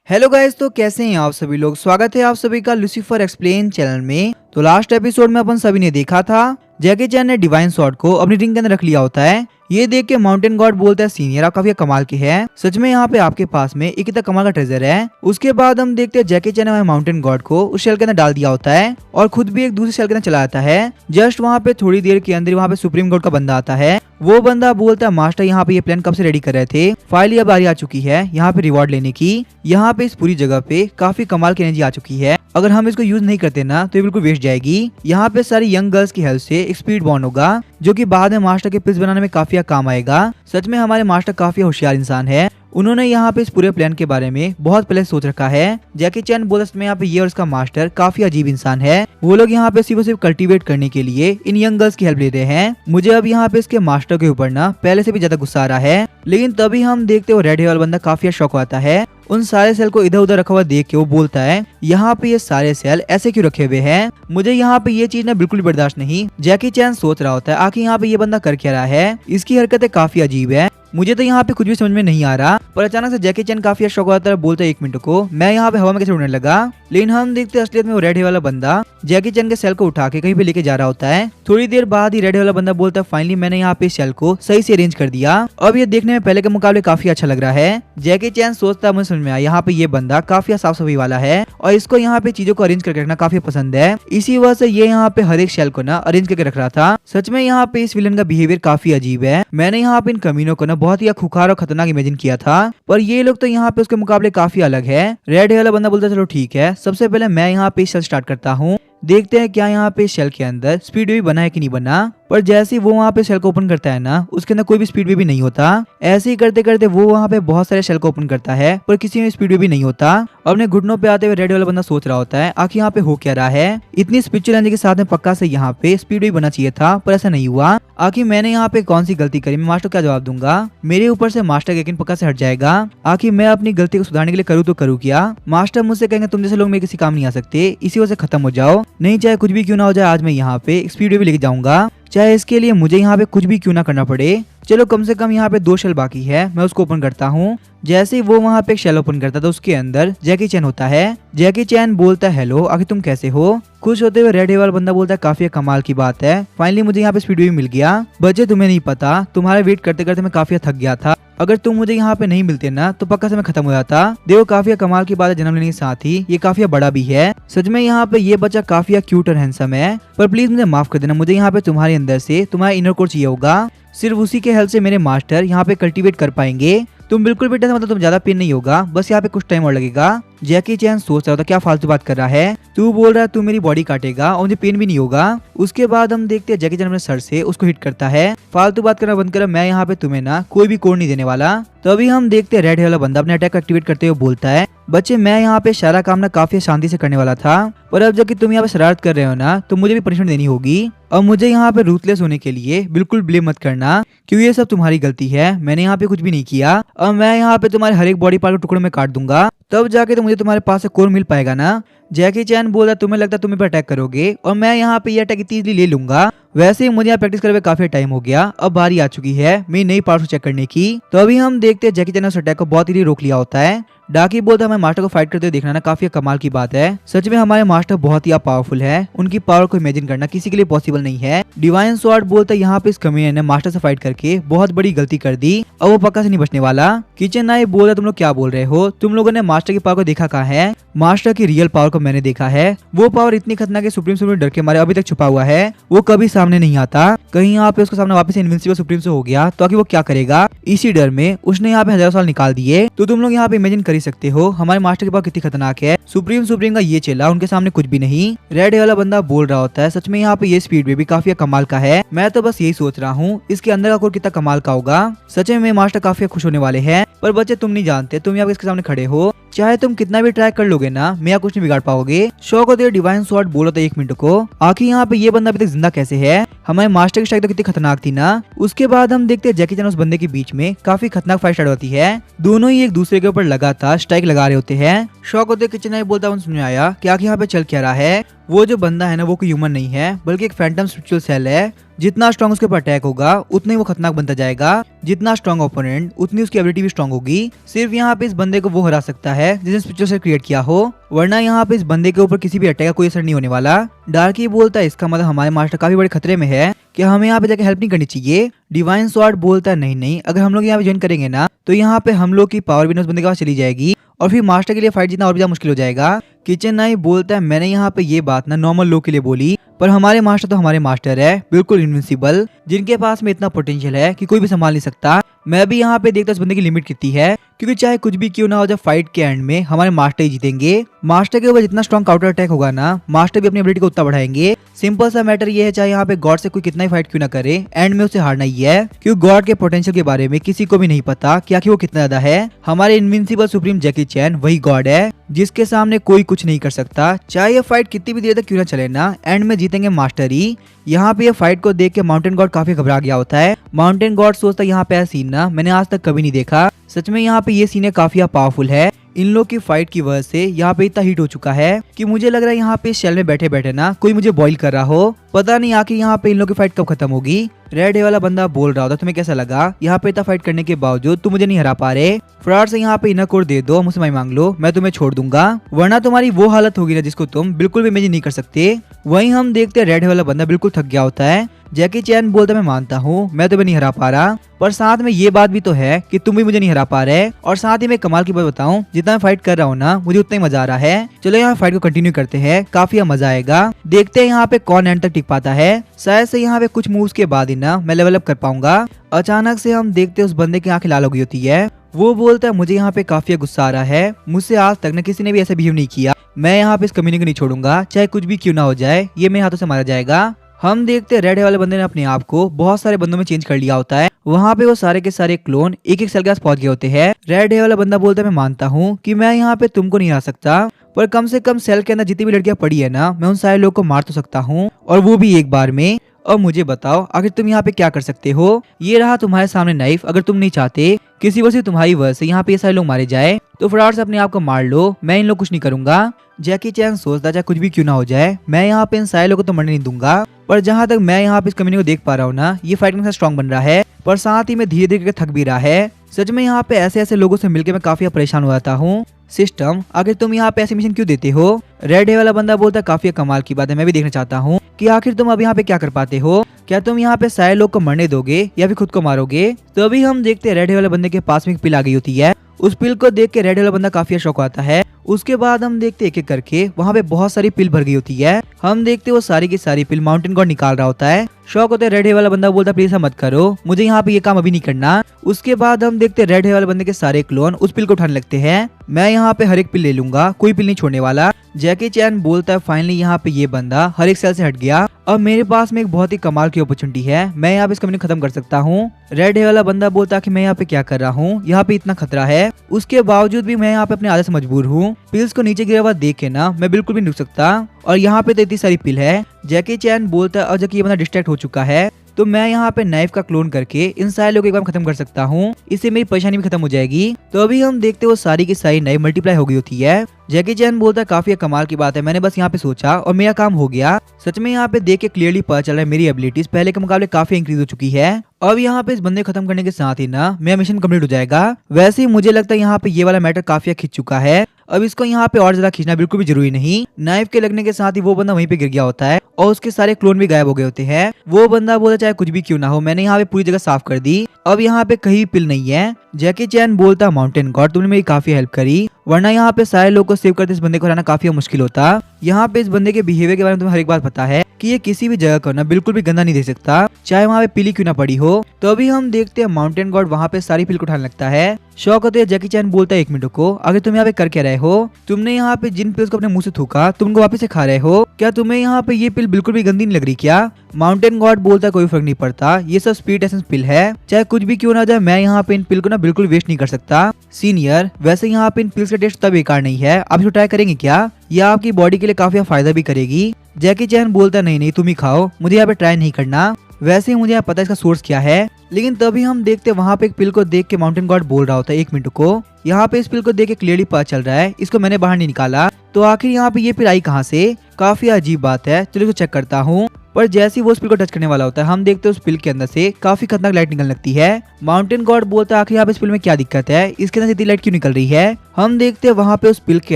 Hello guys, तो कैसे हैं आप सभी लोग। स्वागत है आप सभी का लूसीफर एक्सप्लेन चैनल में। तो लास्ट एपिसोड में अपन सभी ने देखा था जैकी चैन ने डिवाइन स्वॉर्ड को अपनी रिंग के अंदर रख लिया होता है। ये देख के माउंटेन गॉड बोलता है सीनियर आप काफी कमाल के हैं, सच में यहाँ पे आपके पास में एक इतना कमाल का ट्रेजर है। उसके बाद हम देखते हैं जैकी चैन ने माउंटेन गॉड को उस शेल के अंदर डाल दिया होता है और खुद भी एक दूसरे शेल के अंदर चला जाता है। जस्ट वहाँ पे थोड़ी देर के अंदर वहाँ पे सुप्रीम गॉड का बंदा आता है। वो बंदा बोलता है मास्टर यहाँ पे ये प्लान कब से रेडी कर रहे थे, फाइल अब बारी आ चुकी है यहाँ पे रिवॉर्ड लेने की। यहाँ पे इस पूरी जगह पे काफी कमाल की एनर्जी आ चुकी है, अगर हम इसको यूज नहीं करते ना तो ये बिल्कुल वेस्ट जाएगी। यहाँ पे सारी यंग गर्ल्स की हेल्प से एक स्पीड बॉन्ड होगा जो कि बाद में मास्टर के पिल्स बनाने में काफी काम आएगा। सच में हमारे मास्टर काफी होशियार इंसान है, उन्होंने यहाँ पे इस पूरे प्लान के बारे में बहुत पहले सोच रखा है। जैकी चैन बोलस में यहाँ पे ये और इसका मास्टर काफी अजीब इंसान है। वो लोग यहाँ पे सिर्फ कल्टीवेट करने के लिए इन यंग गर्ल्स की हेल्प ले रहे हैं। मुझे अब यहाँ पे इसके मास्टर के ऊपर ना पहले से भी ज्यादा गुस्सा आ रहा है। लेकिन तभी हम देखते हो रेड हेयर वाला बंदा काफी शौक आता है। उन सारे सेल को इधर उधर रखा हुआ देख के वो बोलता है यहाँ पे ये सारे सेल ऐसे क्यों रखे हुए हैं, मुझे यहाँ पे ये चीज ना बिल्कुल बर्दाश्त नहीं। जैकी चैन सोच रहा होता है आखिर यहाँ पे ये बंदा कर क्या रहा है, इसकी हरकतें काफी अजीब है, मुझे तो यहाँ पे कुछ भी समझ में नहीं आ रहा। पर अचानक से जैकी चैन काफी शौक आता है, बोलता है 1 मिनट को मैं यहाँ पे हवा में कैसे उड़ने लगा। लेकिन हम देखते असलियत में वो रेड हेयर वाला बंदा जैकी चैन के सेल को उठा के कहीं पे लेके जा रहा होता है। थोड़ी देर बाद ही रेड हेयर वाला बंदा बोलता है फाइनली मैंने यहाँ पे सेल को सही से अरेंज कर दिया, अब ये देखने में पहले के मुकाबले काफी अच्छा लग रहा है। जैकी चैन सोचता है मुझे समझ में आया यहाँ पे ये बंदा काफी साफ सफाई वाला है और इसको यहाँ पे चीजों को अरेंज करके रखना काफी पसंद है, इसी वजह से ये यहाँ पे हर एक शेल को ना अरेंज करके रख रहा था। सच में यहाँ पे इस विलन का बिहेवियर काफी अजीब है। मैंने यहाँ पे इन कमीनों को ना बहुत ही खुखार और खतरनाक इमेजिन किया था, पर ये लोग तो यहाँ पे उसके मुकाबले काफी अलग है। रेड हेयर वाला बंदा बोलता है चलो ठीक है, सबसे पहले मैं यहाँ पे शेल स्टार्ट करता हूँ, देखते हैं क्या यहाँ पे शेल के अंदर स्पीड वे बना है कि नहीं बना। पर जैसे ही वो वहाँ पे शेल को ओपन करता है ना उसके अंदर कोई भी स्पीड वे भी नहीं होता। ऐसे ही करते करते वो वहाँ पे बहुत सारे शेल को ओपन करता है पर किसी में स्पीड वे भी नहीं होता। अपने घुटनों पे आते हुए रेड वाला बंदा सोच रहा होता है आखिर यहाँ पे हो क्या रहा है, इतनी स्पिरिचुअल एनर्जी के साथ में पक्का से यहाँ पे स्पीड वे बना चाहिए था पर ऐसा नहीं हुआ। आखिर मैंने यहाँ पे कौन सी गलती करी, मैं मास्टर क्या जवाब दूंगा, मेरे ऊपर से मास्टर का यकीन पक्का से हट जाएगा। आखिर मैं अपनी गलती को सुधारने के लिए करूँ तो करूँ क्या, मास्टर मुझसे कहेंगे तुम जैसे लोग मेरे किसी काम नहीं आ सकते, इसी वजह से खत्म हो जाओ, नहीं चाहे कुछ भी क्यों ना हो जाए आज मैं यहाँ पे स्पीड वे भी लेके जाऊंगा, चाहे इसके लिए मुझे यहाँ पे कुछ भी क्यों ना करना पड़े। चलो कम से कम यहाँ पे 2 शेल बाकी है, मैं उसको ओपन करता हूँ। जैसे ही वो वहाँ पे एक शेल ओपन करता था उसके अंदर जैकी चैन होता है। जैकी चैन बोलता है हेलो आखिर तुम कैसे हो। खुश होते हुए रेड हेयर वाला बंदा बोलता है काफी कमाल की बात है, फाइनली मुझे यहाँ पे स्पीड भी मिल गया। बच्चे तुम्हें नहीं पता तुम्हारा वेट करते करते मैं काफी थक गया था, अगर तुम मुझे यहाँ पे नहीं मिलते ना तो पक्का से मैं खत्म हो जाता। देखो काफी कमाल की बात है, जन्म लेने के साथ ही ये काफी बड़ा भी है। सच में यहाँ पे ये बच्चा काफी क्यूट और हैंडसम है, पर प्लीज मुझे माफ कर देना, मुझे यहाँ पे तुम्हारे अंदर से तुम्हारा इनर कोर चाहिए होगा, सिर्फ उसी के हेल्प से मेरे मास्टर यहाँ पे कल्टीवेट कर पाएंगे। तुम बिल्कुल भी मतलब तुम ज्यादा पेन नहीं होगा, बस यहाँ पे कुछ टाइम और लगेगा। जैकी चैन सोच रहा था क्या फालतू बात कर रहा है, तू बोल रहा है तू मेरी बॉडी काटेगा और मुझे पेन भी नहीं होगा। उसके बाद हम देखते हैं जैकी चैन अपने सर से उसको हिट करता है, फालतू बात करना बंद करो, मैं यहाँ पे तुम्हें ना कोई भी कोड नहीं देने वाला। तो अभी हम देखते हैं रेड हेयर वाला बंदा अपने अटैक को एक्टिवेट करते हुए बोलता है बच्चे मैं यहाँ पे सारा काम ना काफी शांति से करने वाला था, पर अब जबकि तुम यहाँ पे शरारत कर रहे हो ना तो मुझे भी पनिशमेंट देनी होगी। और मुझे यहाँ पे रूथलेस होने के लिए बिल्कुल ब्लेम मत करना, क्योंकि ये सब तुम्हारी गलती है, मैंने यहाँ पे कुछ भी नहीं किया। और मैं यहाँ पे तुम्हारे हर एक बॉडी पार्ट को टुकड़ों में काट दूंगा, तब जाके तो मुझे तुम्हारे पास से कोर मिल पाएगा ना। जैकी चैन बोला तुम्हें लगता तुम पे अटैक करोगे और मैं यहाँ पे ये अटैक इतनी इजीली ले लूंगा, वैसे ही मुझे यहाँ प्रैक्टिस करके काफी टाइम हो गया, अब बारी आ चुकी है मेरी नई पार्ट को चेक करने की। तो अभी हम देखते हैं जैकी चैन ने उस अटैक को बहुत ही रोक लिया होता है। डाकी बोलता है हमारे मास्टर को फाइट करते हुए देखना ना काफी कमाल की बात है, सच में हमारे मास्टर बहुत ही पावरफुल है, उनकी पावर को इमेजिन करना किसी के लिए पॉसिबल नहीं है। डिवाइन स्वॉर्ड बोलता है यहाँ पे इस कमीने ने मास्टर से फाइट करके बहुत बड़ी गलती कर दी और वो पक्का से नहीं बचने वाला। किचन नाइफ बोल रहा तुम लोग क्या बोल रहे हो, तुम लोगों ने मास्टर की पावर को देखा कहाँ है, मास्टर की रियल पावर को मैंने देखा है, वो पावर इतनी खतरनाक है सुप्रीम सुप्रीम डर के मारे अभी तक छुपा हुआ है, वो कभी सामने नहीं आता। कहीं यहाँ पे उसके सामने वापस इनविंसिबल सुप्रीम से हो गया तो आखिर वो क्या करेगा, इसी डर में उसने यहाँ पे 1000 साल निकाल दिए। तो तुम लोग यहाँ पे इमेजिन कर ही सकते हो हमारे मास्टर की पावर कितनी खतरनाक है, सुप्रीम का ये चेला उनके सामने कुछ भी नहीं। रेड वाला बंदा बोल रहा होता है सच में यहाँ पे ये स्पीड भी काफी कमाल का है, मैं तो बस यही सोच रहा हूँ इसके अंदर का कोर कितना कमाल का होगा। सच में मास्टर काफी खुश होने वाले हैं, पर बच्चे तुम नहीं जानते, तुम यहाँ इसके सामने खड़े हो, चाहे तुम कितना भी ट्राई कर लोगे ना मैं कुछ नहीं बिगाड़ पाओगे। शौक होते डिवाइन स्वॉर्ड बोलो तो 1 मिनट को आखिर यहाँ पे ये बंदा अभी तक जिंदा कैसे है, हमारे मास्टर की स्ट्राइक तो कितनी खतरनाक थी ना। उसके बाद हम देखते हैं जैकी चैन उस बंदे के बीच में काफी खतरनाक फाइट स्टार्ट होती है, दोनों ही एक दूसरे के ऊपर लगातार स्ट्राइक लगा रहे होते हैं। शौक होते किचन नाइफ बोलता सुनने आया कि आखिर यहाँ पे चल क्या रहा है। वो जो बंदा है ना वो कोई ह्यूमन नहीं है बल्कि एक फैंटम स्पिरिचुअल सेल है। जितना स्ट्रॉन्ग उसके ऊपर अटैक होगा उतना ही वो खतरनाक बनता जाएगा। जितना स्ट्रॉन्ग ओपोनेंट उतनी उसकी एबिलिटी भी स्ट्रॉन्ग होगी। सिर्फ यहाँ पे इस बंदे को वो हरा सकता है जिसने स्पिरिचुअल सेल क्रिएट किया हो, वरना यहाँ पे इस बंदे के ऊपर किसी भी अटैक का कोई असर नहीं होने वाला। डार्की बोलता है इसका मतलब हमारे मास्टर काफी बड़े खतरे में है कि हमें यहाँ पे जाके हेल्प नहीं करनी चाहिए। डिवाइन स्वॉर्ड बोलता है नहीं, अगर हम लोग यहाँ पे ज्वाइन करेंगे ना तो यहाँ पे हम लोग की पावर भी उस बंदे के पास चली जाएगी और फिर मास्टर के लिए फाइट जीतना और भी ज्यादा मुश्किल हो जाएगा। किचन नाइफ बोलता है मैंने यहाँ पे ये बात ना नॉर्मल लोग के लिए बोली, पर हमारे मास्टर तो हमारे मास्टर है, बिल्कुल इनविंसिबल, जिनके पास में इतना पोटेंशियल है कि कोई भी संभाल नहीं सकता। मैं भी यहाँ पे देखता इस बंदे की लिमिट कितनी है, क्योंकि चाहे कुछ भी क्यों ना हो जाए फाइट के एंड में हमारे मास्टर ही जीतेंगे। मास्टर के ऊपर जितना स्ट्रॉन्ग काउंटर अटैक होगा ना, मास्टर भी अपनी एबिलिटी को उतना बढ़ाएंगे। सिंपल सा मैटर ये है, चाहे यहाँ पे गॉड से कोई कितना ही फाइट क्यों ना करे, एंड में उसे हारना ही है, क्योंकि गॉड के पोटेंशियल के बारे में किसी को भी नहीं पता कि आखिर वो कितना ज्यादा है। हमारे इनविंसिबल सुप्रीम जैकी चैन वही गॉड है जिसके सामने कोई कुछ नहीं कर सकता। चाहे ये फाइट कितनी भी देर तक क्यों ना चले ना, एंड में जीतेंगे मास्टर ही। यहाँ पे ये फाइट को देख के माउंटेन गॉड काफी घबरा गया होता है। माउंटेन गॉड सोचता है यहाँ पे ऐसा सीन ना मैंने आज तक कभी नहीं देखा। सच में यहाँ पे ये सीन काफी पावरफुल है। इन लोग की फाइट की वजह से यहाँ पे इतना हीट हो चुका है कि मुझे लग रहा है यहाँ पे शेल में बैठे बैठे ना कोई मुझे बॉईल कर रहा हो। पता नहीं आखिर यहाँ पे इन लोग की फाइट कब खत्म होगी। रेड हे वाला बंदा बोल रहा होता तुम्हें कैसा लगा, यहाँ पे इतना फाइट करने के बावजूद तुम मुझे नहीं हरा पा रहे। फ्रॉड से यहाँ पे इनर कोड दे दो, मुझसे माफी मांग लो, मैं तुम्हें छोड़ दूंगा, वरना तुम्हारी वो हालत होगी ना जिसको तुम बिल्कुल भी इमेजिन नहीं कर सकते। वहीं हम देखते हैं रेड हे वाला बंदा बिल्कुल थक गया होता है। जैकी चैन बोलता मैं मानता हूँ मैं तुम्हें नहीं हरा पा रहा, पर साथ में ये बात भी तो है कि तुम भी मुझे नहीं हरा पा रहे। और साथ ही मैं कमाल की बात बताऊं, जितना मैं फाइट कर रहा हूँ ना मुझे उतना ही मजा आ रहा है। चलो यहाँ फाइट को कंटिन्यू करते हैं, काफी मजा आएगा। देखते हैं यहाँ पे कौन एंड तक टिक पाता है। शायद से यहाँ पे कुछ मूव्स के बाद ही ना मैं लेवल अप कर पाऊंगा। अचानक से हम देखते हैं उस बंदे की आंखें लाल हो गई होती है। वो बोलता है मुझे यहाँ पे काफी गुस्सा आ रहा है, मुझसे आज तक न किसी ने भी ऐसा बिहेव नहीं किया। मैं यहाँ पे इस कम्युनिटी को नहीं छोड़ूंगा, चाहे कुछ भी क्यों ना हो जाए, ये मेरे हाथों से मारा जाएगा। हम देखते हैं रेड वाले बंदे ने अपने आप को बहुत सारे बंदों में चेंज कर लिया होता है। वहाँ पे वो सारे के सारे क्लोन एक एक सेल के पास पहुंच गए होते हैं। रेड वाला बंदा बोलता है मैं मानता हूँ कि मैं यहाँ पे तुमको नहीं आ सकता, पर कम से कम सेल के अंदर जितनी भी लड़कियां पड़ी है ना, मैं उन सारे लोगों को मार तो सकता हूँ, और वो भी एक बार में। और मुझे बताओ आखिर तुम यहाँ पे क्या कर सकते हो। ये रहा तुम्हारे सामने नाइफ। अगर तुम नहीं चाहते किसी वजह से तुम्हारी वजह से यहाँ पे ये सारे लोग मारे जाए तो फटाफट से अपने आप को मार लो, मैं इन लोग कुछ नहीं करूंगा। जैकी चैन सोचता चाहे कुछ भी क्यों ना हो जाए, मैं यहाँ पे इन सारे लोगों को तो मरने नहीं दूंगा। पर जहाँ तक मैं यहाँ पे इस कम्युनिटी को देख पा रहा हूँ ना, ये फाइट में स्ट्रॉन्ग बन रहा है, पर साथ ही में धीरे धीरे थक भी रहा है। सच में यहाँ पे ऐसे ऐसे लोगों से मिलकर मैं काफी परेशान हो जाता हूँ। सिस्टम आखिर तुम यहाँ पे ऐसे मिशन क्यों देते हो। रेड वाला बंदा बोलता है काफी कमाल की बात है, मैं भी देखना चाहता हूँ कि आखिर तुम अब यहाँ पे क्या कर पाते हो। क्या तुम यहाँ पे सारे लोग को मरने दोगे या फिर खुद को मारोगे। तो अभी हम देखते हैं रेड वाले बंदे के पास में एक पिल आ गई होती है। उस पिल को देख के रेड वाला बंदा काफी शौक आता है। उसके बाद हम देखते एक एक करके वहाँ पे बहुत सारी पिल भर गई होती है। हम देखते वो सारी की सारी पिल माउंटेन गॉड निकाल रहा होता है। शौक होता है रेड वाला बंदा बोलता प्लीज मत करो, मुझे यहाँ पे ये काम अभी नहीं करना। उसके बाद हम देखते रेड वाले बंदे के सारे क्लोन उस पिल को उठाने लगते हैं। मैं यहाँ पे हर एक पिल ले लूंगा, कोई पिल नहीं छोड़ने वाला। जैकी चैन बोलता है फाइनली यहाँ पे ये बंदा हर एक सेल से हट गया। अब मेरे पास में एक बहुत ही कमाल की अपॉर्चुनिटी है, मैं यहाँ पे इस कम्युनिटी खत्म कर सकता हूँ। रेड वाला बंदा बोलता कि मैं यहाँ पे क्या कर रहा हूँ, यहाँ पे इतना खतरा है, उसके बावजूद भी मैं यहाँ पे अपने आदत से मजबूर हूँ। पिल्स को नीचे गिरा हुआ देख के ना मैं बिल्कुल भी नहीं रुक सकता, और यहाँ पे तो इतनी सारी पिल है। जैकी चैन बोलता है और जबकि ये बंदा डिस्ट्रैक्ट हो चुका है तो मैं यहाँ पे नाइफ का क्लोन करके इन सारे लोगों को एक बार खत्म कर सकता हूँ, इससे मेरी परेशानी भी खत्म हो जाएगी। तो अभी हम देखते वो सारी की सारी नाइफ मल्टीप्लाई हो गई होती है। जैकी चैन बोलता है काफी कमाल की बात है, मैंने बस यहाँ पे सोचा और मेरा काम हो गया। सच में यहाँ पे देख के क्लियरली पता चल रहा है मेरी एबिलिटीज पहले के मुकाबले काफी इंक्रीज हो चुकी है। अब यहाँ पे इस बंदे को खत्म करने के साथ ही ना मेरा मिशन कंप्लीट हो जाएगा। वैसे ही मुझे लगता है यहाँ पे ये वाला मैटर काफी खिंच चुका है, अब इसको यहाँ पे और ज्यादा खींचना बिल्कुल भी जरूरी नहीं। नाइफ के लगने के साथ ही वो बंदा वहीं पे गिर गया होता है और उसके सारे क्लोन भी गायब हो गए होते हैं। वो बंदा बोला चाहे कुछ भी क्यों ना हो, मैंने यहाँ पे पूरी जगह साफ कर दी, अब यहाँ पे कहीं पिल नहीं है। जैकी चैन बोलता माउंटेन गॉड तुमने मेरी काफी हेल्प करी, वरना यहाँ पे सारे लोग को सेव करते इस बंदे को हराना काफी मुश्किल होता। यहाँ पे इस बंदे के बिहेवियर के बारे में तुम्हें हर एक बात पता है कि ये किसी भी जगह को ना बिल्कुल भी गंदा नहीं दे सकता, चाहे वहाँ पे पीली क्यों ना पड़ी हो। तो अभी हम देखते हैं माउंटेन गॉड वहाँ पे सारी पिल को उठाने लगता है। शौक होते है जैकी चैन बोलता है एक मिनट को, अगर तुम यहाँ पे कर क्या रहे हो, तुमने यहाँ पे जिन पिल्स को अपने मुंह से थूका तुमको वापस से खा रहे हो, क्या तुम्हें यहाँ पे ये पिल बिल्कुल भी गंदी नहीं लग रही क्या। माउंटेन गॉड बोलता है कोई फर्क नहीं पड़ता, ये सब स्पीड एसेंस पिल है, चाहे कुछ भी क्यों ना जाए, मैं यहाँ पे इन पिल को ना बिल्कुल वेस्ट नहीं कर सकता। सीनियर वैसे यहाँ पे इन पिल्स का टेस्ट तब बेकार नहीं है, आप इसको ट्राई करेंगे क्या, यह आपकी बॉडी के लिए काफी फायदा भी करेगी। जैकी चैन बोलता नहीं तुम ही खाओ, मुझे यहाँ पे ट्राई नहीं करना, वैसे ही मुझे यहाँ पता है इसका सोर्स क्या है। लेकिन तभी हम देखते वहाँ पे एक पिल को देख के माउंटेन गॉड बोल रहा होता है एक मिनट को, यहाँ पे इस पिल को देख के क्लियरली पता चल रहा है इसको मैंने बाहर नहीं निकाला, तो आखिर यहाँ पे ये पिल आई कहाँ से। काफी अजीब बात है, चलो चेक करता हूँ। पर जैसे ही वो उस पिल को टच करने वाला होता है, हम देखते हैं उस पिल के अंदर से काफी खतरनाक लाइट निकलने लगती है। माउंटेन गॉड बोलता है आखिर यहाँ पे इस पिल में क्या दिक्कत है, इसके अंदर से इतनी लाइट क्यों निकल रही है। हम देखते हैं वहाँ पे उस पिल के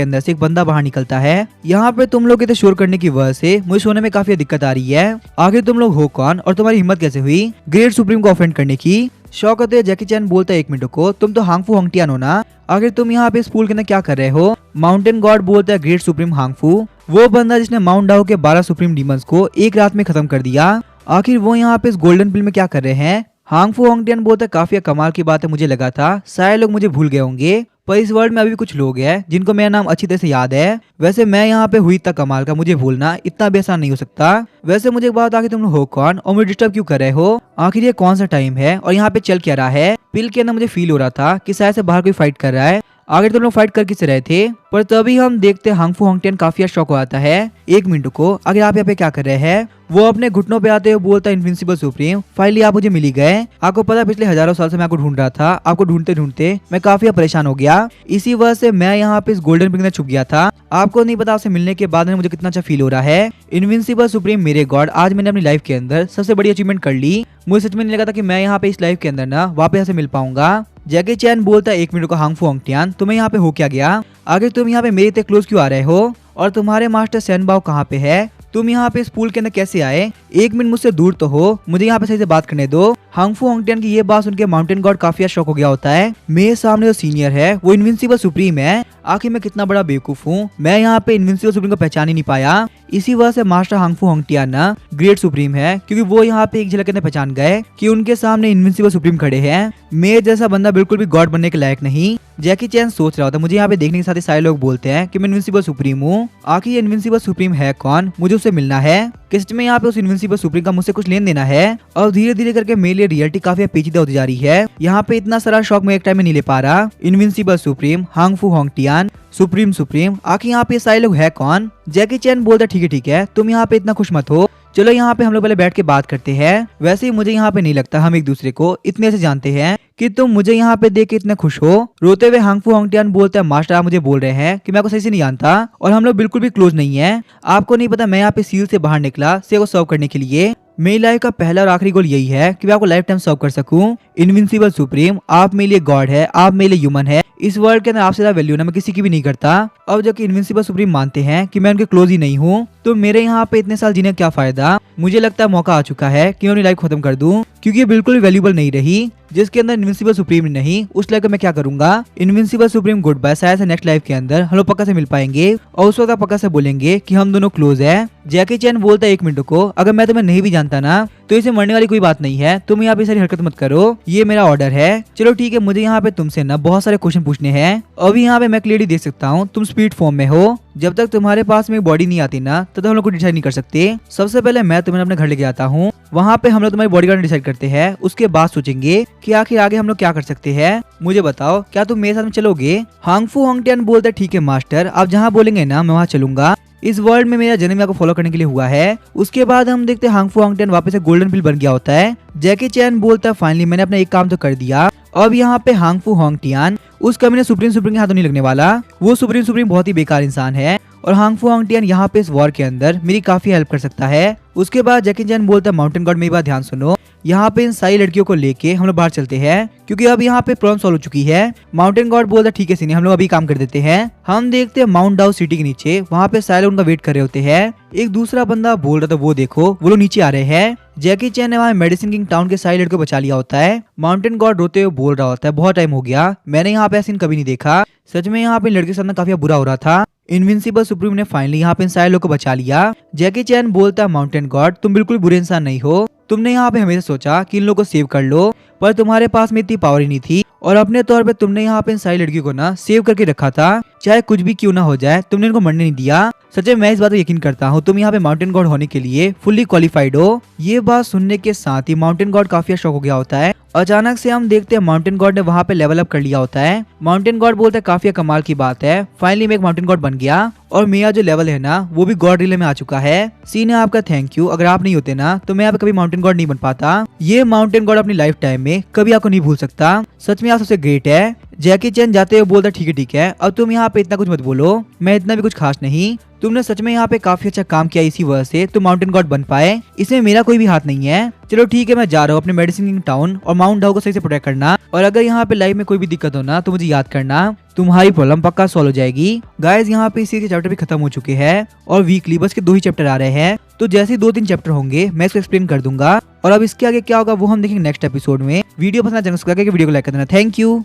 अंदर से एक बंदा बाहर निकलता है। यहाँ पे तुम लोग इतने शोर करने की वजह से मुझे सोने में काफी दिक्कत आ रही है। आखिर तुम लोग हो कौन और तुम्हारी हिम्मत कैसे हुई ग्रेट सुप्रीम को ऑफेंड करने की। शौकत है जैकी चैन बोलता है 1 मिनट को, तुम तो हांगफू होंगटियान हो ना, आखिर तुम यहाँ पे इस पूल के अंदर क्या कर रहे हो। माउंटेन गॉड बोलता है ग्रेट सुप्रीम हांगफू, वो बंदा जिसने माउंट डाओ के 12 सुप्रीम डीमंस को एक रात में खत्म कर दिया, आखिर वो यहाँ पे इस गोल्डन पिल में क्या कर रहे हैं। हांगफू होंगटियान बोलता है काफी कमाल की बात है, मुझे लगा था शायद लोग मुझे भूल गए होंगे, पर इस वर्ल्ड में अभी भी कुछ लोग हैं जिनको मेरा नाम अच्छी तरह से याद है। वैसे मैं यहाँ पे हुई तक कमाल का, मुझे भूलना इतना भी आसान नहीं हो सकता। वैसे मुझे एक बात, आखिर तुम लोग हो कौन और मुझे डिस्टर्ब क्यों कर रहे हो, आखिर ये कौन सा टाइम है और यहाँ पे चल क्या रहा है। पिल के अंदर मुझे फील हो रहा था कि शायद से बाहर कोई फाइट कर रहा है, आखिर तुम लोग फाइट कर किस रहे थे। पर तभी हम देखते हैं हांगफू होंगटियान काफी शौक हो आता है। 1 मिनट को, अगर आप यहाँ पे क्या कर रहे हैं। वो अपने घुटनों पे आते हुए बोलता है इनविंसिबल सुप्रीम, फाइनली आप मुझे मिल ही गए। आपको पता पिछले हजारों साल से मैं आपको ढूंढ रहा था, आपको ढूंढते ढूंढते मैं काफी परेशान हो गया, इसी वजह से मैं यहाँ पे इस गोल्डन पिल में छुप गया था। आपको नहीं पता आपसे मिलने के बाद मुझे कितना अच्छा फील हो रहा है। इनविंसिबल सुप्रीम मेरे गॉड, आज मैंने अपनी लाइफ के अंदर सबसे बड़ी अचीवमेंट कर ली। मुझे सच में नहीं लगा था कि मैं यहाँ पे इस लाइफ के अंदर ना वापस यहाँ से मिल पाऊंगा। जैकी चैन बोलता है 1 मिनट को हांगफू होंगटियान, तुम्हें यहाँ पे हो क्या गया, आगे तुम यहाँ पे मेरे इतने क्लोज क्यों आ रहे हो और तुम्हारे मास्टर सेनबाओ कहाँ पे है, तुम यहाँ पे इस पूल के अंदर कैसे आए। 1 मिनट मुझसे दूर तो हो, मुझे यहाँ पे सही से बात करने दो। हांगफू होंगटियान की ये बात सुनकर माउंटेन गॉड काफी शॉक हो गया होता है। मेरे सामने जो सीनियर है वो इनविंसिबल सुप्रीम है, आखिर मैं कितना बड़ा बेवकूफ हूँ, मैं यहाँ पे इनविंसिबल सुप्रीम को पहचान ही नहीं पाया। इसी वजह से मास्टर हांगफू होंगटियान ना ग्रेट सुप्रीम है, क्योंकि वो यहाँ पे एक झलक के अंदर पहचान गए कि उनके सामने इनविंसिबल सुप्रीम खड़े हैं। मेरे जैसा बंदा बिल्कुल भी गॉड बनने के लायक नहीं। जैकी चैन सोच रहा होता मुझे यहाँ पे देखने के साथ ही सारे लोग बोलते हैं कि मैं इनविंसिबल सुप्रीम हूँ, आखिर ये इनविंसिबल सुप्रीम है कौन, मुझे उससे मिलना है। किस्त में यहाँ पे उस इनविंसिबल सुप्रीम का मुझसे कुछ लेन देना है। और धीरे धीरे करके मेरे लिए रियलिटी काफी पेचीदा होती जा रही है। यहाँ पे इतना सारा शौक मैं एक टाइम में नहीं ले पा रहा। इनविंसिबल सुप्रीम, हांगफू होंगटियान, सुप्रीम, आखिर यहाँ पे सारे लोग है कौन। जैकी चैन बोलता ठीक है, तुम यहाँ पे इतना खुश मत हो, चलो यहाँ पे हम लोग पहले बैठ के बात करते हैं। वैसे ही मुझे यहाँ पे नहीं लगता हम एक दूसरे को इतने से जानते हैं कि तुम मुझे यहाँ पे देख के इतने खुश हो। रोते हुए हांगफू होंगटियान बोलता है मास्टर आप मुझे बोल रहे हैं कि मैं आपको सही से नहीं जानता और हम लोग बिल्कुल भी क्लोज नहीं है। आपको नहीं पता मैं यहाँ पे सील से बाहर निकला से को सर्व करने के लिए। मेरी लाइफ का पहला और आखिरी गोल यही है कि मैं आपको लाइफ टाइम सर्व कर सकूं। इनविंसिबल सुप्रीम, आप मेरे लिए गॉड है, आप मेरे लिए ह्यूमन है, इस वर्ल्ड के अंदर आपसे ज्यादा वैल्यू ना मैं किसी की भी नहीं करता। अब जब कि इनविंसिबल सुप्रीम मानते हैं कि मैं उनके क्लोज ही नहीं हूँ, तो मेरे यहाँ पे इतने साल जीने का क्या फायदा। मुझे लगता है मौका आ चुका है कि मैं अपनी लाइफ खत्म कर दूं, क्योंकि ये बिल्कुल वैल्यूबल नहीं रही। जिसके अंदर इनविंसिबल सुप्रीम नहीं, उस लाइफ को मैं क्या करूंगा। इनविंसिबल सुप्रीम गुड बाय, शायद से नेक्स्ट लाइफ के अंदर हम लोग पक्का से मिल पाएंगे और उस वक्त आप पक्का से बोलेंगे कि हम दोनों क्लोज है। जैकी चैन बोलता है 1 मिनट को, अगर मैं तुम्हें नहीं भी जानता ना तो इसे मरने वाली कोई बात नहीं है, तुम यहाँ पे सारी हरकत मत करो, ये मेरा ऑर्डर है। चलो ठीक है, मुझे यहाँ पे तुमसे ना बहुत सारे क्वेश्चन पूछने हैं। अभी यहाँ पे मैं क्लियरली देख सकता हूँ तुम स्पीड फॉर्म में हो। जब तक तुम्हारे पास में बॉडी नहीं आती ना तब तक हम लोग कुछ डिसाइड नहीं कर सकते। सबसे पहले मैं तुम्हें अपने घर लेके आता हूँ, वहाँ पे हम लोग तुम्हारी बॉडी गार्ड डिसाइड करते हैं। उसके बाद सोचेंगे कि आखिर आगे हम लोग क्या कर सकते हैं। मुझे बताओ क्या तुम मेरे साथ में चलोगे। हांगफू होंगटियान बोलता है ठीक है मास्टर, आप जहाँ बोलेंगे ना मैं वहाँ चलूंगा। इस वर्ल्ड में मेरा जन्म को फॉलो करने के लिए हुआ है। उसके बाद हम देखते हैं हांगफू होंगटियान वापस से गोल्डन पिल बन गया होता है। जैकी चैन बोलता है फाइनली मैंने अपना एक काम तो कर दिया। अब यहाँ पे हांगफू होंगटियान उस कमीने सुप्रीम के हाथों नहीं लगने वाला। वो सुप्रीम बहुत ही बेकार इंसान है और हांगफू होंगटियान यहाँ पे इस वॉर के अंदर मेरी काफी हेल्प कर सकता है। उसके बाद जैकी चैन बोलता है माउंटेन गॉड मेरी बात ध्यान सुनो, यहाँ पे इन सारी लड़कियों को लेके हम लोग बाहर चलते हैं, क्योंकि अब यहाँ पे प्रॉब्लम सॉल्व हो चुकी है। माउंटेन गॉड बोलता है ठीक है सीनियर, हम लोग अभी काम कर देते हैं। हम देखते हैं माउंट डाउ सिटी के नीचे, वहाँ पे सारे उनका वेट कर रहे होते हैं। एक दूसरा बंदा बोल रहा था वो देखो वो लोग नीचे आ रहे हैं। जैकी चैन ने वहाँ मेडिसिन किंग टाउन के सारे लड़कों को बचा लिया होता है। माउंटेन गॉड रोते हुए बोल रहा होता है बहुत टाइम हो गया, मैंने यहाँ पे ऐसा कभी नहीं देखा, सच में यहाँ पे लड़के के साथ काफी बुरा हो रहा था। इनविंसिबल सुप्रीम ने फाइनली यहाँ पे इन सारे लोगों को बचा लिया। जैकी चैन बोलता है माउंटेन गॉड तुम बिल्कुल बुरे इंसान नहीं हो, तुमने यहाँ पे हमेशा सोचा कि इन लोगों को सेव कर लो, पर तुम्हारे पास में इतनी पावर ही नहीं थी और अपने तौर पे तुमने यहाँ पे इन सारी लड़कियों को ना सेव करके रखा था, चाहे कुछ भी क्यों ना हो जाए तुमने इनको मरने नहीं दिया। सच में मैं इस बात पर यकीन करता हूँ तुम यहाँ पे माउंटेन गॉड होने के लिए फुल्ली क्वालिफाइड हो। ये बात सुनने के साथ ही माउंटेन गॉड काफी शॉक हो गया होता है। अचानक से हम देखते हैं माउंटेन गॉड ने वहाँ पे लेवल अप कर लिया होता है। माउंटेन गॉड बोलता है काफी कमाल की बात है, फाइनली मैं एक माउंटेन गॉड बन गया और मेरा जो लेवल है ना वो भी गॉड रिले में आ चुका है। सीने आपका थैंक यू, अगर आप नहीं होते ना तो मैं यहाँ पे कभी माउंटेन गॉड नहीं बन पाता। ये माउंटेन गॉड अपनी लाइफ टाइम में कभी आपको नहीं भूल सकता। सच में यहाँ सबसे ग्रेट है। जैकी चैन जाते हुए बोलता ठीक है, अब तुम यहाँ पे इतना कुछ मत बोलो, मैं इतना भी कुछ खास नहीं, तुमने सच में यहाँ पे काफी अच्छा काम किया, इसी वजह से तुम माउंटेन गॉड बन पाए, इसमें मेरा कोई भी हाथ नहीं है। चलो ठीक है, मैं जा रहा हूँ अपने मेडिसिन किंग टाउन, और माउंट डाउ को सही से प्रोटेक्ट करना, और अगर यहाँ पे लाइफ में कोई भी दिक्कत हो ना तो मुझे याद करना, तुम्हारी प्रॉब्लम पक्का सॉल्व हो जाएगी। गाइस यहाँ पे इसी के चैप्टर भी खत्म हो चुके हैं और वीकली बस के 2 ही चैप्टर आ रहे हैं, तो जैसे ही 2-3 चैप्टर होंगे मैं इसको एक्सप्लेन कर दूंगा, और अब इसके आगे क्या होगा वो हम देखेंगे नेक्स्ट एपिसोड में। वीडियो पसंद आए वीडियो को लाइक कर देना। Thank you.